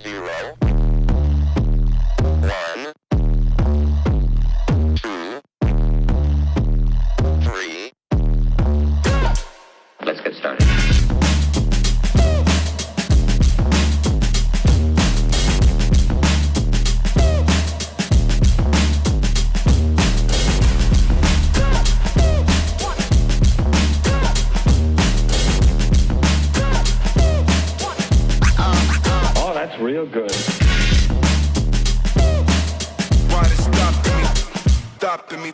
0, 1, 2, 3. Let's get started. Oh, that's real good. Why they stopping me?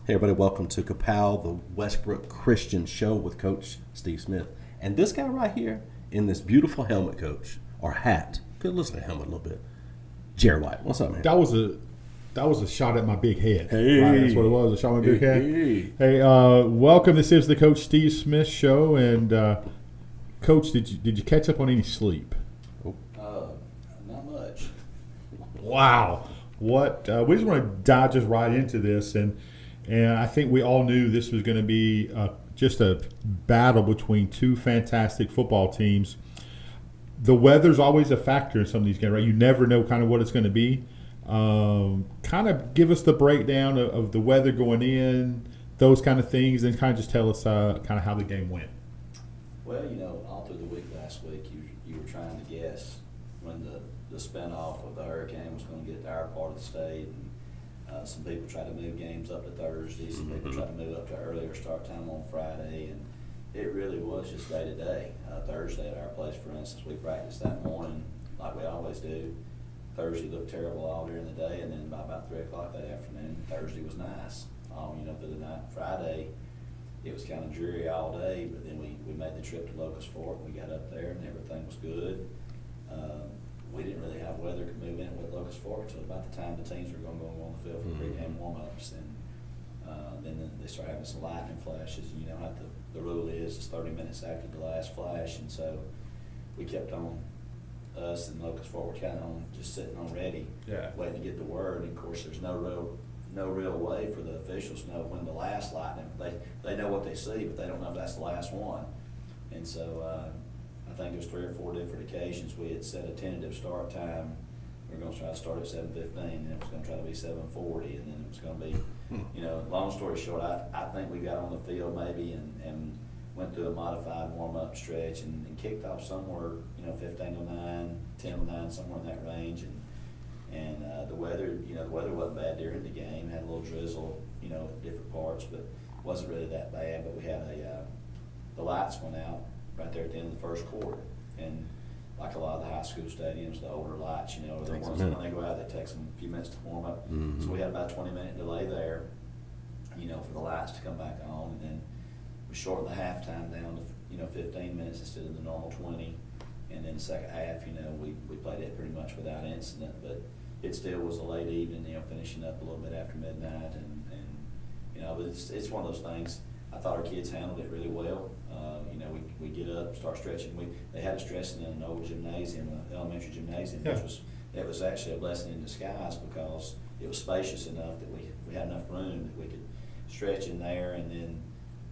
Hey everybody, welcome to Kapow, the Westbrook Christian Show with Coach Steve Smith. And this guy right here in this beautiful helmet, Coach, or hat, could listen to helmet a little bit, Jerry White. What's up, man? That was a shot at my big head. Hey. Right, that's what it was, a shot at my big head. Hey. Hey, welcome. This is the Coach Steve Smith Show. And, Coach, did you catch up on any sleep? Not much. Wow. What we just want to dive just right into this, and I think we all knew this was going to be just a battle between two fantastic football teams. The weather's always a factor in some of these games, right? You never know kind of what it's going to be. Kind of give us the breakdown of the weather going in, those kind of things, and kind of just tell us kind of how the game went. Well, all through the week last week, you were trying to guess when the spinoff of the hurricane was going to get to our part of the state. And some people tried to move games up to Thursday. Some people tried to move up to earlier start time on Friday. And it really was just day to day. Thursday at our place, for instance, we practiced that morning like we always do. Thursday looked terrible all during the day, and then by about 3 o'clock that afternoon, Thursday was nice. Through the night. Friday, it was kind of dreary all day, but then we made the trip to Locust Fork. We got up there, and everything was good. We didn't really have weather to move in with Locust Fork until about the time the teams were going to go on the field for pregame warm-ups. And then they started having some lightning flashes. And you know how the rule is, it's 30 minutes after the last flash. And so we kept on, us and Locust Fork were kind of on, just sitting on ready, waiting to get the word. And of course, there's no real way for the officials to know when the last lightning, they know what they see, but they don't know if that's the last one. And so I think there's 3 or 4 different occasions we had set a tentative start time. We were going to try to start at 7:15, and it was going to try to be 7:40, and then it was going to be, long story short, I think we got on the field maybe and went through a modified warm-up stretch and kicked off somewhere, 15:09, 10:09, somewhere in that range. And the weather, the weather wasn't bad during the game. Had a little drizzle, at different parts, but wasn't really that bad. But we had the lights went out right there at the end of the first quarter. And like a lot of the high school stadiums, the older lights, are the ones that when they go out, it takes them a few minutes to warm up. Mm-hmm. So we had about a 20-minute delay there, for the lights to come back on. And then we shortened the halftime down to, 15 minutes instead of the normal 20. And then the second half, we played it pretty much without incident, but it still was a late evening, finishing up a little bit after midnight. But it's one of those things. I thought our kids handled it really well. We get up, start stretching. They had us stretching in an old gymnasium, an elementary gymnasium, which was actually a blessing in disguise because it was spacious enough that we had enough room that we could stretch in there, and then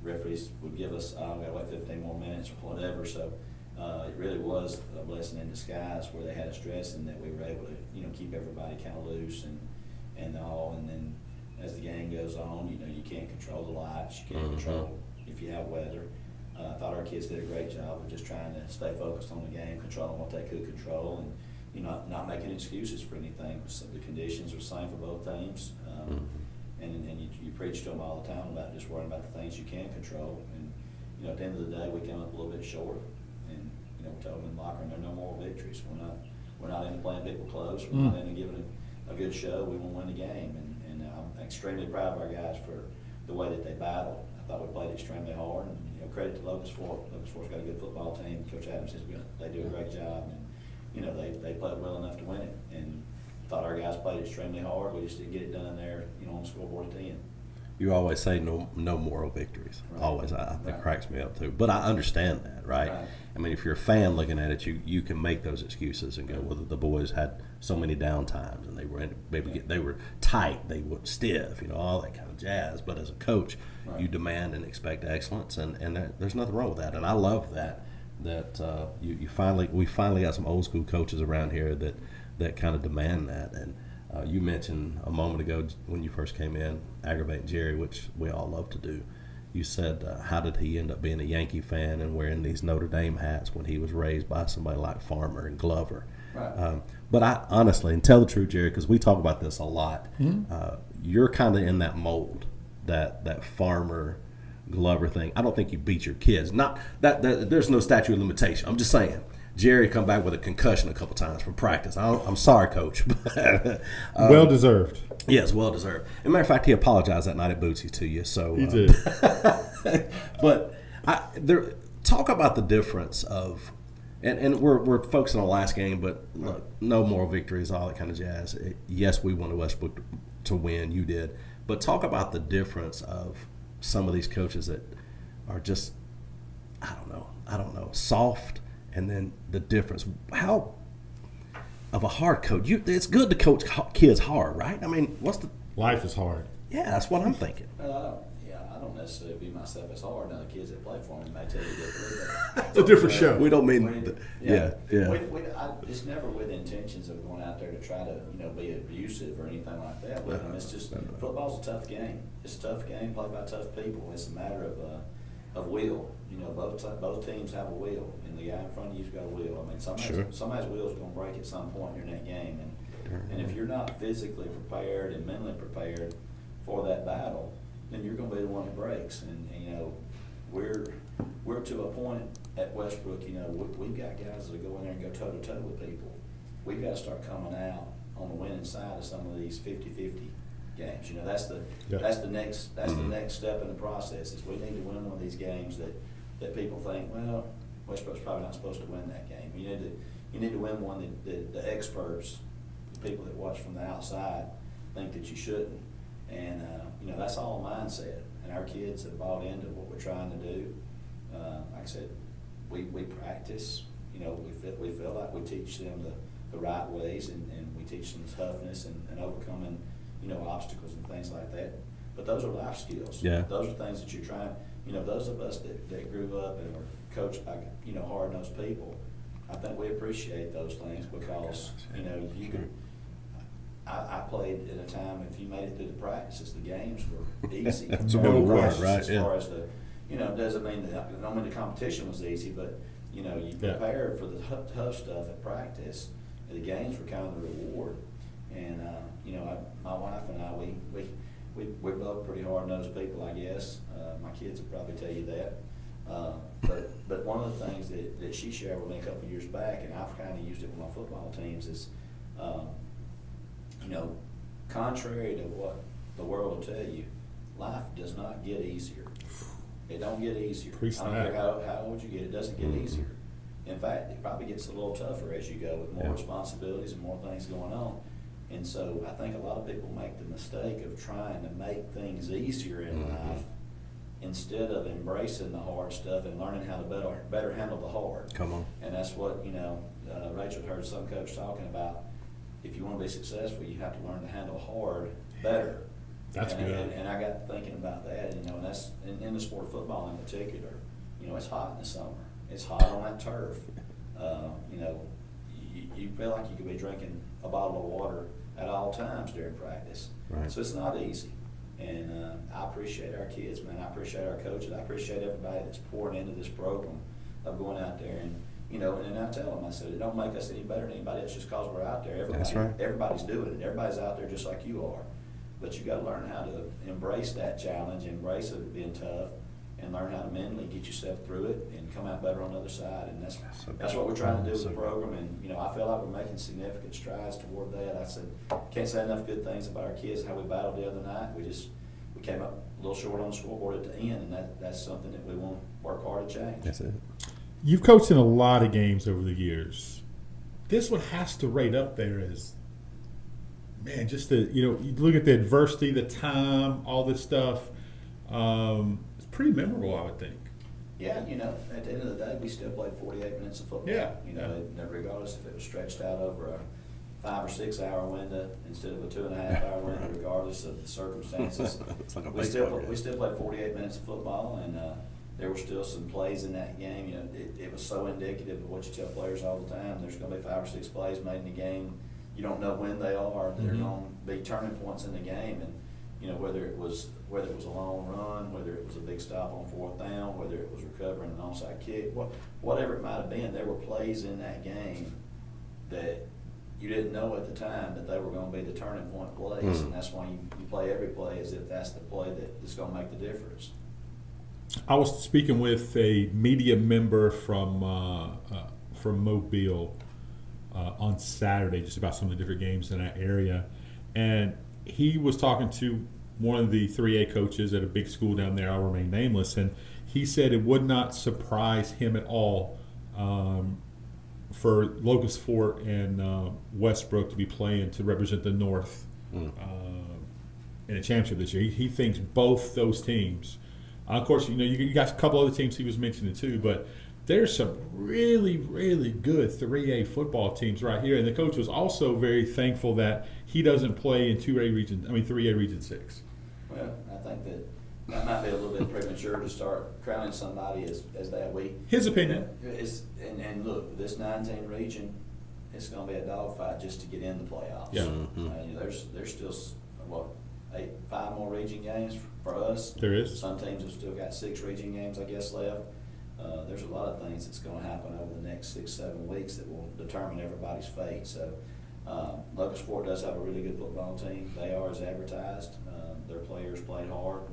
referees would give us, we got to wait 15 more minutes or whatever. So it really was a blessing in disguise where they had us dressing that we were able to, keep everybody kind of loose and all. And then as the game goes on, you can't control the lights, you can't control if you have weather. I thought our kids did a great job of just trying to stay focused on the game, controlling what they could control, and not making excuses for anything. So the conditions are the same for both teams, and you preach to them all the time about just worrying about the things you can control. And at the end of the day, we came up a little bit short, and we told them in the locker room there are no more victories. We're not into playing people close. We're not into giving a good show. We want to win the game, and I'm extremely proud of our guys for the way that they battled. I thought we played extremely hard, and credit to Locust Fork. Locust Fork's got a good football team. Coach Adams says they do a great job, and they played well enough to win it. And I thought our guys played extremely hard. We just didn't get it done there, on the scoreboard at the end. You always say no moral victories. Right. Always. That cracks me up too. But I understand that, right? I mean, if you're a fan looking at it, you can make those excuses and go, well, the boys had so many down times and they were they were tight, they were stiff, all that kind of jazz. But as a coach, you demand and expect excellence, and there's nothing wrong with that. And I love that that we finally got some old school coaches around here that kind of demand that. And you mentioned a moment ago when you first came in, aggravating Jerry, which we all love to do. You said, how did he end up being a Yankee fan and wearing these Notre Dame hats when he was raised by somebody like Farmer and Glover? Right. But I honestly, and tell the truth, Jerry, because we talk about this a lot, you're kind of in that mold, that Farmer Glover thing. I don't think you beat your kids. Not that there's no statute of limitation. I'm just saying. Jerry come back with a concussion a couple times from practice. I'm sorry, Coach. Well deserved. Yes, well deserved. As a matter of fact, he apologized that night at Bootsy to you. So He did. but talk about the difference of, and we're focusing on the last game, but look, no moral victories, all that kind of jazz. Yes, we wanted Westbrook to win. You did. But talk about the difference of some of these coaches that are just, I don't know, soft. And then the difference, how of a hard coach. It's good to coach kids hard, right? I mean, Life is hard. Yeah, that's what I'm thinking. I don't necessarily view myself as hard. Now the kids that play for me may tell you differently. It's a different show. We don't mean, yeah. It's never with intentions of going out there to try to be abusive or anything like that. But it's just football's a tough game. It's a tough game played by tough people. It's a matter of will. Both teams have a will, and the guy in front of you's got a will. I mean, somebody's will is going to break at some point during that game, and if you're not physically prepared and mentally prepared for that battle, then you're going to be the one that breaks. And we're to a point at Westbrook. We've got guys that go in there and go toe to toe with people. We've got to start coming out on the winning side of some of these 50-50 games. That's the next step in the process. Is we need to win one of these games that people think, well, Westbrook's probably not supposed to win that game. You need to win one that the experts, the people that watch from the outside, think that you shouldn't. And that's all a mindset. And our kids have bought into what we're trying to do. Like I said, we practice. We feel like we teach them the right ways, and we teach them toughness and overcoming obstacles and things like that. But those are life skills. Yeah. Those are things that you're trying. Those of us that grew up and were coached by hard-nosed people, I think we appreciate those things because you could. I played at a time, if you made it through the practices, the games were easy. That's what we were, right? As far as doesn't mean that, I don't mean the competition was easy, but, you prepared for the tough stuff at practice. The games were kind of the reward. And, my wife and I, we're both pretty hard-nosed people, I guess. My kids would probably tell you that. But one of the things that she shared with me a couple of years back, and I've kind of used it with my football teams, is, contrary to what the world will tell you, life does not get easier. It don't get easier. I don't care how old you get, it doesn't get easier. In fact, it probably gets a little tougher as you go with more responsibilities and more things going on. And so I think a lot of people make the mistake of trying to make things easier in life instead of embracing the hard stuff and learning how to better handle the hard. Come on. And that's what, Rachel heard some coach talking about. If you want to be successful, you have to learn to handle hard better. That's good. And I got thinking about that, and that's in the sport of football in particular. It's hot in the summer. It's hot on that turf. You feel like you could be drinking a bottle of water at all times during practice. Right. So it's not easy. And I appreciate our kids, man. I appreciate our coaches. I appreciate everybody that's pouring into this program of going out there and and I tell them, I said, it don't make us any better than anybody else just because we're out there. That's right. Everybody's doing it. Everybody's out there just like you are. But you got to learn how to embrace that challenge, embrace it being tough, and learn how to mentally get yourself through it and come out better on the other side. And that's what we're trying to do with the program. And I feel like we're making significant strides toward that. I said, can't say enough good things about our kids. How we battled the other night. We came up a little short on the scoreboard at the end, and that's something that we want to work hard to change. That's it. You've coached in a lot of games over the years. This one has to rate up there as, man, just you look at the adversity, the time, all this stuff. It's pretty memorable, I would think. Yeah, at the end of the day, we still played 48 minutes of football. Yeah. Regardless if it was stretched out over a 5 or 6 hour window instead of a 2.5 hour window, regardless of the circumstances. It's like a we still played 48 minutes of football, and there were still some plays in that game. You know, it was so indicative of what you tell players all the time. There's going to be 5 or 6 plays made in the game. You don't know when they are. They're going to be turning points in the game, and you know whether it was a long run, whether it was a big stop on 4th down, whether it was recovering an onside kick, whatever it might have been. There were plays in that game that you didn't know at the time that they were going to be the turning point plays, and that's why you play every play as if that's the play that's going to make the difference. I was speaking with a media member from Mobile on Saturday, just about some of the different games in that area, and he was talking to one of the 3A coaches at a big school down there. I'll remain nameless, and he said it would not surprise him at all for Locust Fort and Westbrook to be playing to represent the North in a championship this year. He thinks both those teams. Of course, you know, you got a couple other teams he was mentioning too, but there's some really, really good 3A football teams right here. And the coach was also very thankful that he doesn't play in 3A Region 6. Well, I think that might be a little bit premature to start crowning somebody as that week. His opinion. And look, this 9-team region, it's going to be a dogfight just to get in the playoffs. Yeah. You know, there's still, 5 more region games for us. There is. Some teams have still got 6 region games, I guess, left. There's a lot of things that's going to happen over the next 6-7 weeks that will determine everybody's fate. So, Locust Fort does have a really good football team. They are as advertised. Their players played hard.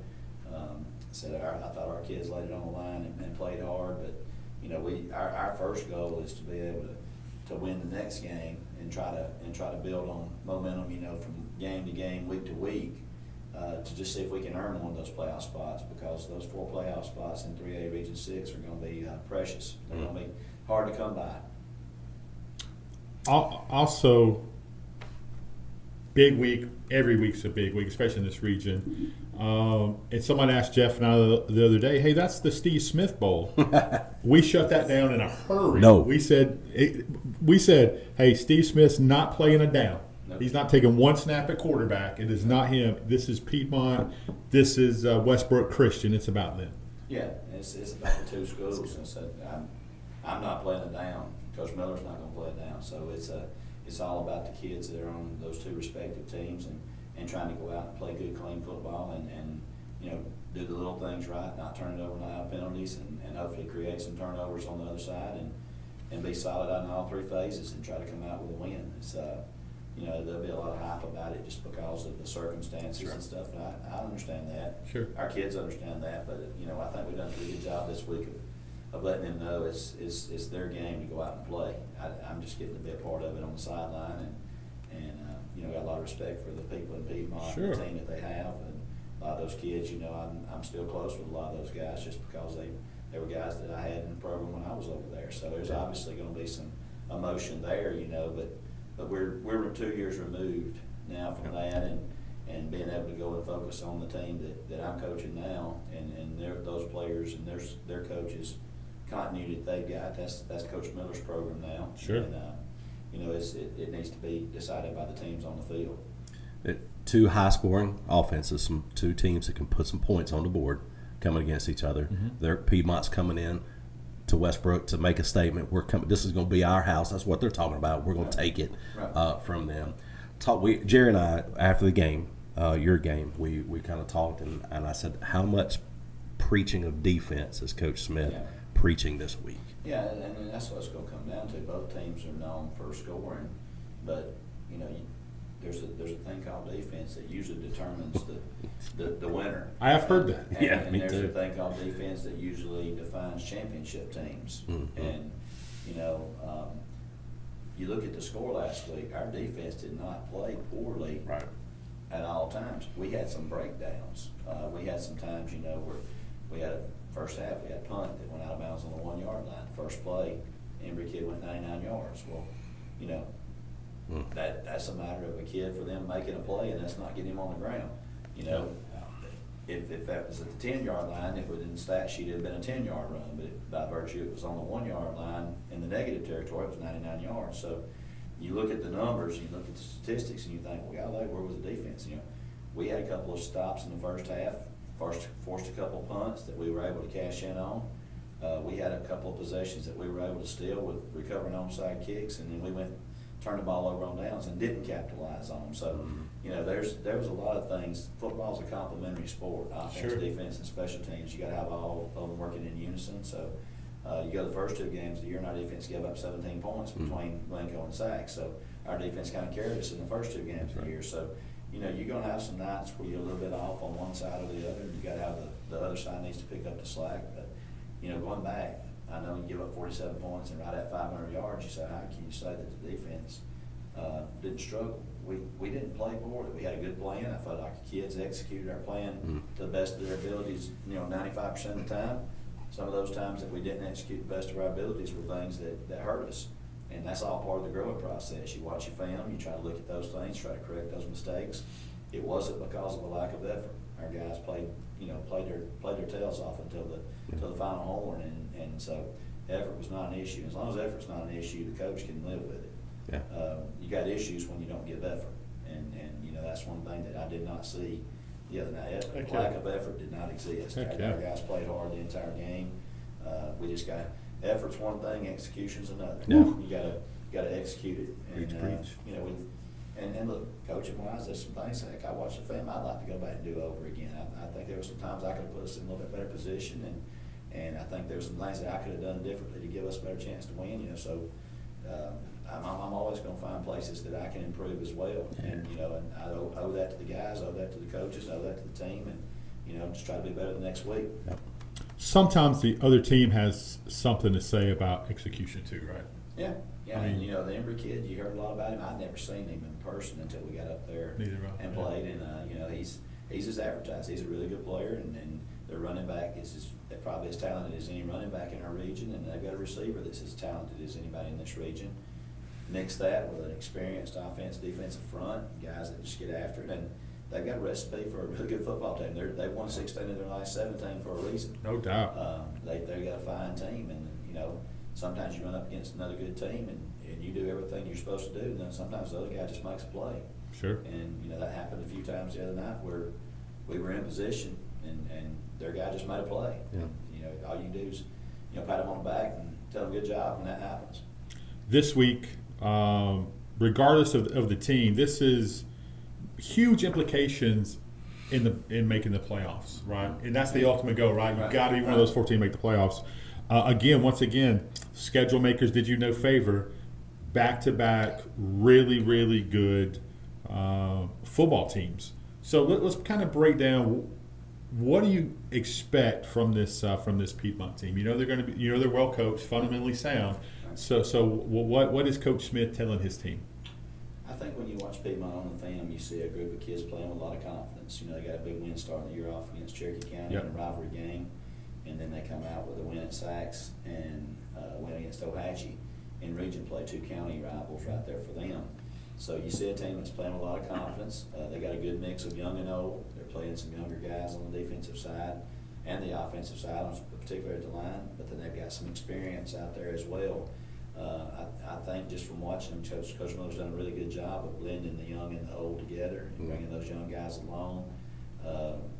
I thought our kids laid it on the line and played hard. But you know, our first goal is to be able to win the next game and try to build on momentum. You know, from game to game, week to week. To just see if we can earn one of those playoff spots, because those 4 playoff spots in 3A Region 6 are going to be precious. They're going to be hard to come by. Also, big week. Every week's a big week, especially in this region. And someone asked Jeff and I the other day, "Hey, that's the Steve Smith Bowl." We shut that down in a hurry. No, we said, "Hey, Steve Smith's not playing it down. Nope. He's not taking one snap at quarterback. It is not him. This is Piedmont. This is Westbrook Christian. It's about them." Yeah, it's about the 2 schools. And so I'm not playing it down. Coach Miller's not going to play it down. So it's all about the kids that are on those 2 respective teams and trying to go out and play good, clean football and you know, do the little things right, not turn it over and allow penalties, and hopefully create some turnovers on the other side and be solid on all 3 phases and try to come out with a win. It's you know, there'll be a lot of hype about it just because of the circumstances and stuff. And I understand that. Sure. Our kids understand that, but you know, I think we've done a pretty good job this week of letting them know it's their game to go out and play. I'm just getting to be a part of it on the sideline, and you know, got a lot of respect for the people in Piedmont, Sure. and the team that they have, and a lot of those kids. You know, I'm still close with a lot of those guys just because they were guys that I had in the program when I was over there. So there's obviously going to be some emotion there, you know, but we're 2 years removed now from that, and being able to go and focus on the team that I'm coaching now, and those players and their coaches, continuity that they've got. That's Coach Miller's program now. Sure. And you know, it needs to be decided by the teams on the field. 2 high-scoring offenses, 2 teams that can put some points on the board coming against each other. Piedmont's coming in to Westbrook to make a statement. This is going to be our house. That's what they're talking about. We're going to take it from them. Jerry and I, after the game, your game, we kind of talked, and I said, how much preaching of defense is Coach Smith preaching this week? Yeah, and that's what it's going to come down to. Both teams are known for scoring, but you know, there's a thing called defense that usually determines the winner. I have heard that. And there's a thing called defense that usually defines championship teams. And you know, you look at the score last week. Our defense did not play poorly at all times. We had some breakdowns. We had some times, you know, where we had a first half. We had a punt that went out of bounds on the 1-yard line. First play, Embry kid went 99 yards. Well, you know, that's a matter of a kid for them making a play, and that's not getting him on the ground. You know, if that was at the 10-yard line, it would in the stat sheet have been a 10-yard run, but by virtue it was on the 1-yard line in the negative territory, it was 99 yards. So you look at the numbers, you look at the statistics, and you think, well, golly, where was the defense? You know, we had a couple of stops in the first half, forced a couple punts that we were able to cash in on. We had a couple of possessions that we were able to steal with recovering onside kicks, and then we turned the ball over on downs and didn't capitalize on them. So, there was a lot of things. Football's a complementary sport, offense, defense, and special teams. You got to have all of them working in unison. So, you go the first 2 games of the year, and our defense gave up 17 points between Glencoe and Sac. So, our defense kind of carried us in the first 2 games of the year. So, you're going to have some nights where you're a little bit off on one side or the other, and you got to have the other side needs to pick up the slack. But, going back, I know you give up 47 points and right at 500 yards, you say, how can you say that the defense didn't struggle? We didn't play poorly. We had a good plan. I felt like the kids executed our plan to the best of their abilities, 95% of the time. Some of those times that we didn't execute the best of our abilities were things that hurt us. And that's all part of the growing process. You watch your film, you try to look at those things, try to correct those mistakes. It wasn't because of a lack of effort. Our guys played their tails off until the final horn, and so effort was not an issue. As long as effort's not an issue, the coach can live with it. Yeah. You got issues when you don't give effort, and that's one thing that I did not see the other night. Lack of effort did not exist. Our guys played hard the entire game. We just got effort's one thing, execution's another. Yeah. You gotta execute it. And, Preach. And look, coaching wise, there's some things heck I watched the film I'd like to go back and do over again. I think there were some times I could have put us in a little bit better position, and I think there were some things that I could have done differently to give us a better chance to win. So I'm always going to find places that I can improve as well. Yeah. And I owe that to the guys, owe that to the coaches, owe that to the team, and just try to be better the next week. Yep. Sometimes the other team has something to say about execution too, right? Yeah. And the Embry kid, you heard a lot about him. I'd never seen him in person until we got up there and played. And he's as advertised. He's a really good player, and their running back is probably as talented as any running back in our region, and they've got a receiver that's as talented as anybody in this region. Mix that with an experienced offense, defensive front, guys that just get after it, and they've got a recipe for a really good football team. They've won 16 of their last 17 for a reason. No doubt. They've got a fine team, and sometimes you run up against another good team, and you do everything you're supposed to do, and then sometimes the other guy just makes a play. Sure. And that happened a few times the other night where we were in position, and their guy just made a play. Yeah. And, all you do is pat them on the back and tell them good job, and that happens. This week, regardless of the team, this is huge implications in making the playoffs, right? And that's the ultimate goal, right? You've got to be one of those 14 to make the playoffs. Once again, schedule makers did you no favor. Back-to-back, really, really good football teams. So let's kind of break down what do you expect from this Piedmont team. They're going to be, they're well coached, fundamentally sound. So what is Coach Smith telling his team? I think when you watch Piedmont on the film, you see a group of kids playing with a lot of confidence. They got a big win starting the year off against Cherokee County in a rivalry game, and then they come out with a win at Sacs and a win against Ohatchee in region play, 2 county rivals right there for them. So you see a team that's playing with a lot of confidence. They got a good mix of young and old. They're playing some younger guys on the defensive side and the offensive side, particularly at the line, but then they've got some experience out there as well. I think just from watching them, Coach Miller's done a really good job of blending the young and the old together and bringing those young guys along.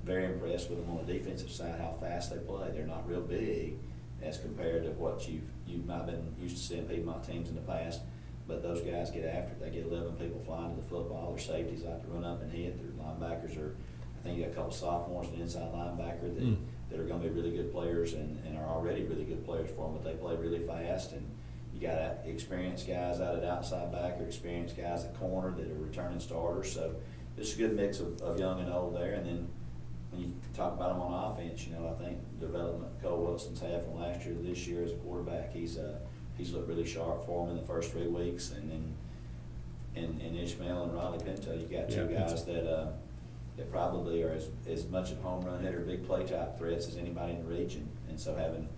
Very impressed with them on the defensive side, how fast they play. They're not real big as compared to what you might have been used to seeing Piedmont teams in the past. But those guys get after it. They get 11 people flying to the football. Their safeties like to run up and hit. Their linebackers I think you got a couple sophomores and an inside linebacker that are going to be really good players and are already really good players for them, but they play really fast. And you got experienced guys out at outside backer, experienced guys at corner that are returning starters. So it's a good mix of young and old there. And then when you talk about them on offense, I think development Cole Wilson's had from last year to this year as a quarterback, he's looked really sharp for him in the first 3 weeks. And then in Ishmael and Riley Pinto, you got 2 guys that probably are as much a home run hitter, big play type threats as anybody in the region. And so having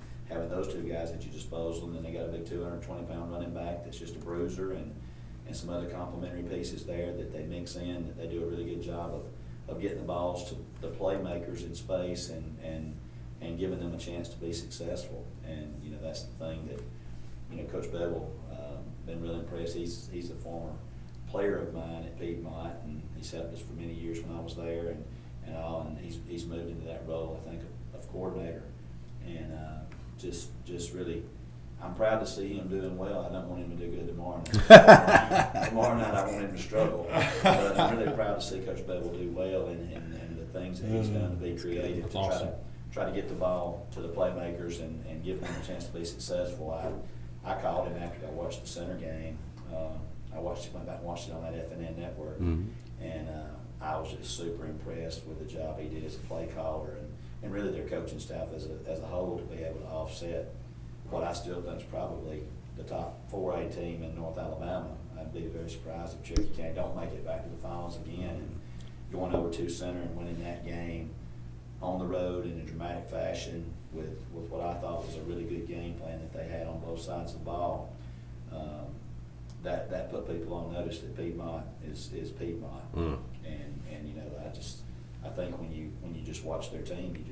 those 2 guys at your disposal, and then they got a big 220-pound running back that's just a bruiser, and some other complementary pieces there that they mix in, that they do a really good job of getting the balls to the playmakers in space and giving them a chance to be successful. And that's the thing that Coach Bevel been really impressed. He's a former player of mine at Piedmont, and he's helped us for many years when I was there. And and all, and he's moved into that role, I think, of coordinator, and just really. I'm proud to see him doing well. I don't want him to do good tomorrow night. Tomorrow night, I want him to struggle. But I'm really proud to see Coach Bevel do well and the things that he's done to be creative, That's to awesome. try to get the ball to the playmakers and give them a chance to be successful. I called him after I watched the center game. I went back and watched it on that FNN network, and I was just super impressed with the job he did as a play caller and really their coaching staff as a whole to be able to offset what I still think is probably the top 4A team in North Alabama. I'd be very surprised if Cherokee County don't make it back to the finals again, and going over to center and winning that game on the road in a dramatic fashion with what I thought was a really good game plan that they had on both sides of the ball. That put people on notice that Piedmont is Piedmont, and you know I think when you just watch their team,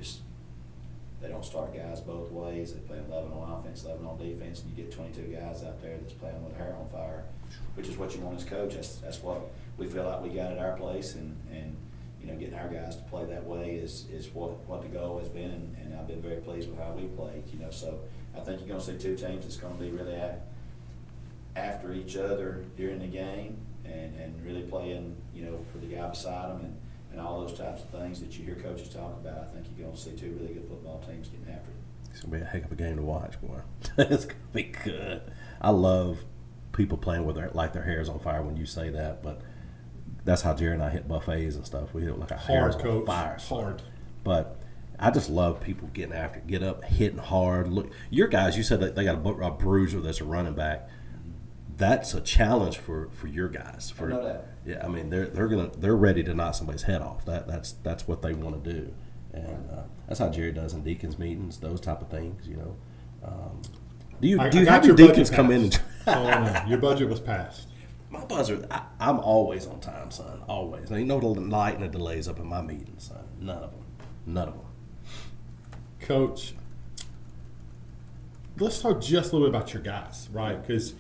they don't start guys both ways. They play 11 on offense, 11 on defense, and you get 22 guys out there that's playing with hair on fire, which is what you want as coach. That's what we feel like we got at our place, and you know, getting our guys to play that way is what the goal has been, and I've been very pleased with how we played. You know, so I think you're going to see two teams that's going to be really after each other during the game, and really playing, you know, for the guy beside them, and all those types of things that you hear coaches talk about. I think you're going to see two really good football teams getting after it. It's going to be a heck of a game to watch, boy. It's going to be good. I love people playing with their hair's on fire when you say that, but that's how Jerry and I hit buffets and stuff. We hit it like a hair's on fire. Hard. But I just love people getting after it, get up, hitting hard. Look, your guys, you said that they got a bruiser that's a running back. That's a challenge for your guys. I know that. Yeah, I mean they're ready to knock somebody's head off. That's what they want to do, and that's how Jerry does in deacons meetings, those type of things. You know, do you have your deacons come in? No, your budget was passed. My buzzer, I'm always on time, son. Always. There ain't no night and the delays up in my meetings, son. None of them. Coach, let's talk just a little bit about your guys, right? Because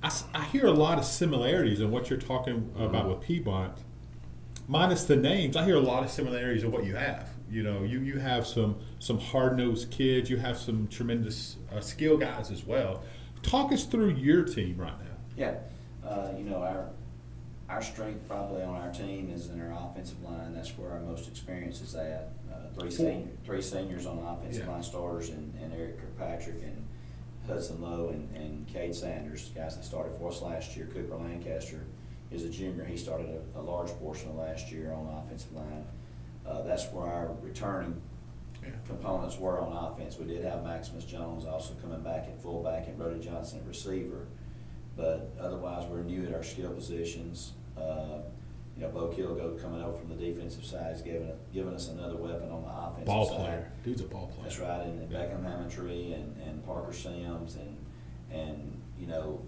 I hear a lot of similarities in what you're talking about with Piedmont. Minus the names, I hear a lot of similarities in what you have. You know, you have some hard-nosed kids. You have some tremendous skill guys as well. Talk us through your team right now. Yeah. You know, our strength probably on our team is in our offensive line. That's where our most experience is at. Three seniors on the offensive line starters, and Eric Kirkpatrick and Hudson Lowe and Cade Sanders, guys that started for us last year. Cooper Lancaster is a junior. He started a large portion of last year on the offensive line. That's where our returning components were on offense. We did have Maximus Jones also coming back at fullback and Brody Johnson at receiver. But otherwise, we're new at our skill positions. You know, Bo Kilgo coming over from the defensive side is giving us another weapon on the offensive Ball side. player. Dude's a ball player. That's right, and Beckham Hammontree and Parker Sims and you know,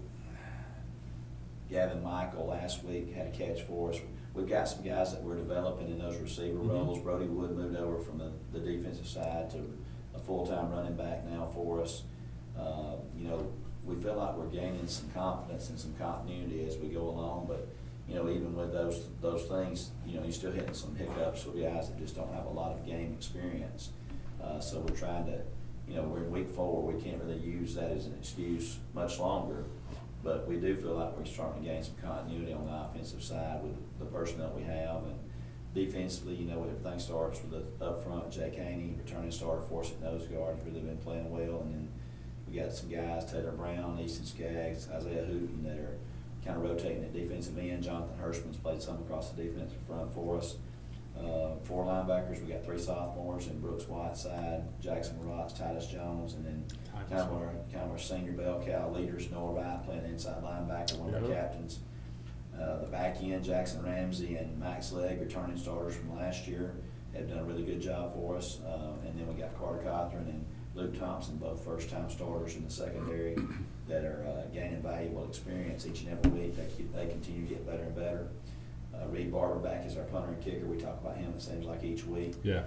Gavin Michael last week had a catch for us. We've got some guys that we're developing in those receiver roles. Brody Wood moved over from the defensive side to a full-time running back now for us. You know, we feel like we're gaining some confidence and some continuity as we go along, but you know, even with those things, you know, you're still hitting some hiccups with guys that just don't have a lot of game experience. So we're trying to, you know, we're in week 4. We can't really use that as an excuse much longer, but we do feel like we're starting to gain some continuity on the offensive side with the personnel we have. And defensively, you know, everything starts with the up front. Jake Haney, returning starter for us at nose guard, has really been playing well. And then we got some guys, Taylor Brown, Easton Skaggs, Isaiah Hooten, that are kind of rotating at defensive end. Jonathan Hirschman's played some across the defensive front for us. 4 linebackers, we got 3 sophomores in Brooks Whiteside, Jackson Rotts, Titus Jones, and then kind of our senior bell cow leaders, Noah Wright playing inside linebacker, one of our captains. The back end, Jackson Ramsey and Max Legg, returning starters from last year, have done a really good job for us. And then we got Carter Cothran and Luke Thompson, both first-time starters in the secondary, that are gaining valuable experience each and every week. They continue to get better and better. Reed Barber back as our punter and kicker. We talk about him, it seems like, each week. Yeah.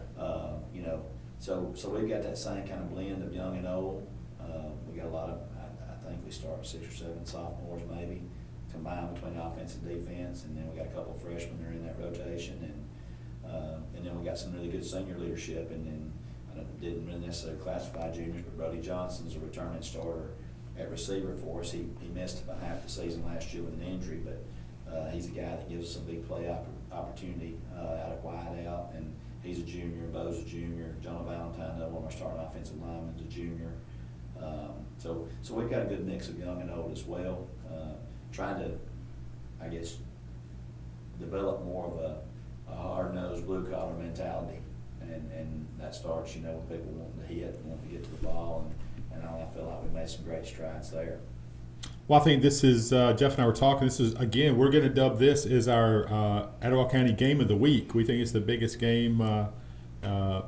You know, so we've got that same kind of blend of young and old. We got a lot of, I think we start 6 or 7 sophomores maybe, combined between offense and defense, and then we got a couple of freshmen that are in that rotation. And And then we got some really good senior leadership, and then I didn't really necessarily classify juniors, but Brody Johnson's a returning starter at receiver for us. He missed about half the season last year with an injury, but he's a guy that gives us some big play opportunity out of wide out, and he's a junior. Bo's a junior. John Valentine, one of our starting offensive linemen, is a junior. So we've got a good mix of young and old as well. Trying to, I guess, develop more of a hard-nosed, blue-collar mentality, and that starts, with people wanting to hit, wanting to get to the ball, and I feel like we made some great strides there. Well, I think this is, Jeff and I were talking, this is, again, we're going to dub this as our Etowah County Game of the Week. We think it's the biggest game on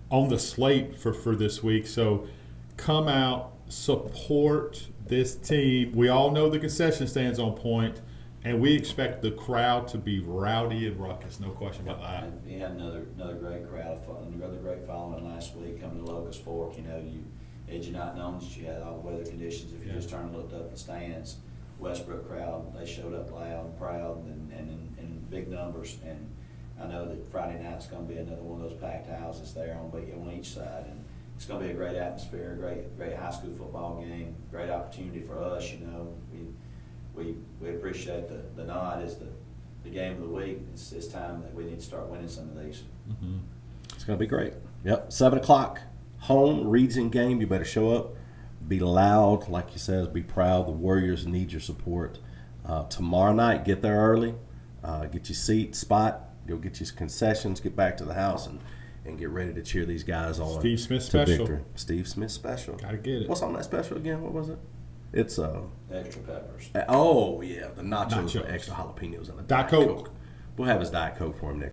the slate for this week. So come out, support this team. We all know the concession stand's on point, and we expect the crowd to be rowdy and ruckus, no question about that. And we had another great crowd, another great following last week coming to Locust Fork. Had you not known that you had all the weather conditions, if you just turned and looked up the stands, Westbrook crowd, they showed up loud and proud and in big numbers. And I know that Friday night's going to be another one of those packed houses there on each side. And it's going to be a great atmosphere, great high school football game, great opportunity for us. We appreciate the nod as the game of the week. It's time that we need to start winning some of these. Mm-hmm. It's going to be great. Yep, 7 o'clock. Home region game. You better show up, be loud, like you said, be proud. The Warriors need your support. Tomorrow night, get there early, get your seat, spot, go get your concessions, get back to the house, and get ready to cheer these guys on. Steve Smith to special. Victory. Steve Smith special. Gotta get it. What's on that special again? What was it? It's Extra peppers. oh yeah, the nachos. With extra jalapenos and a Diet Coke. We'll have his Diet Coke for him next.